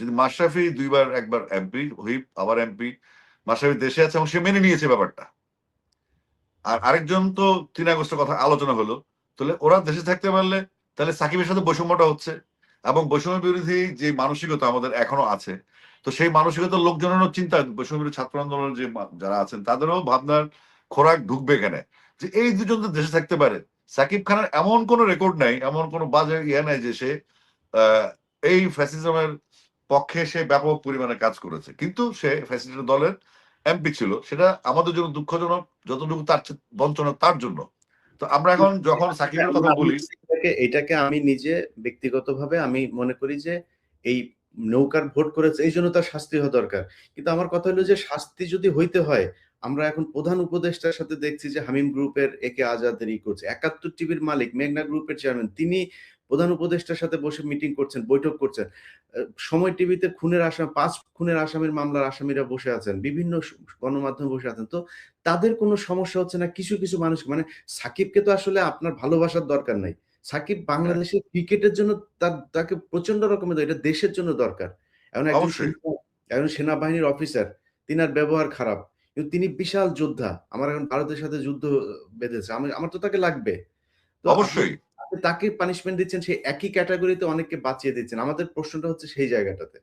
যদি মাশরাফি দুইবার একবার এমপি, হুইপ আবার এমপি, মাশরাফি দেশে আছে এবং সে মেনে নিয়েছে ব্যাপারটা। আর আরেকজন তো ৩ আগস্টের কথা আলোচনা হলো, তাহলে ওরা দেশে থাকতে পারলে তাহলে সাকিবের সাথে বৈষম্যটা হচ্ছে, এবং বৈষম্য বিরোধী যে মানসিকতা আমাদের এখনো আছে, তো সেই মানসিকতার লোকজনেরও চিন্তা, বৈষম্য বিরোধী ছাত্র আন্দোলনের যে যারা আছেন তাদেরও ভাবনার খোরাক ঢুকবে এখানে, যে এই দুজন তো দেশে থাকতে পারে। সাকিব খানের এমন কোনো রেকর্ড নাই, এমন কোনো বাজে ইয়ে নাই যে সে আহ, এই ফ্যাসিজমের পক্ষে সে ব্যাপক পরিমাণে কাজ করেছে, কিন্তু সে ফ্যাসিস্ট দলের এমপি ছিল। সেটা আমাদের জন্য দুঃখজনক, যতটুকু তার বঞ্চনা তার জন্য। তো আমরা এখন যখন সাকিবের কথা বলি, এটাকে আমি নিজে ব্যক্তিগতভাবে আমি মনে করি যে এই নৌকার ভোট করেছে এই জন্য তার শাস্তি হওয়া দরকার। কিন্তু আমার কথা হলো যে শাস্তি যদি হইতে হয়, আমরা এখন প্রধান উপদেষ্টার সাথে দেখছি যে হামিম গ্রুপের একে আজাদের ই করছে, ৭১ টিভির মালিক মেঘনা গ্রুপের চেয়ারম্যান, তিনি প্রধান উপদেষ্টার সাথে বসে মিটিং করছেন, বৈঠক করছেন। সময় টিভিতে খুনের আসামি, ৫ খুনের আসামির মামলার আসামিরা বসে আছেন, বিভিন্ন গণমাধ্যমে বসে আছেন। তো তাদের কোনো সমস্যা হচ্ছে না। কিছু কিছু মানুষ, মানে সাকিবকে তো আসলে আপনার ভালোবাসার দরকার নাই। সাকিব বাংলাদেশের ক্রিকেটের জন্য তাকে প্রচন্ড রকমের, এটা দেশের জন্য দরকার। এখন অবশ্যই একজন সেনাবাহিনীর অফিসার, তিনার ব্যবহার খারাপ, কিন্তু তিনি বিশাল যোদ্ধা। আমার এখন ভারতের সাথে যুদ্ধ বেঁধেছে, আমার তো তাকে লাগবে। তো আপনি অবশ্যই তাকে পানিশমেন্ট দিচ্ছেন, সেই একই ক্যাটাগরিতে অনেককে বাঁচিয়ে দিচ্ছেন। আমাদের প্রশ্নটা হচ্ছে সেই জায়গাটাতে।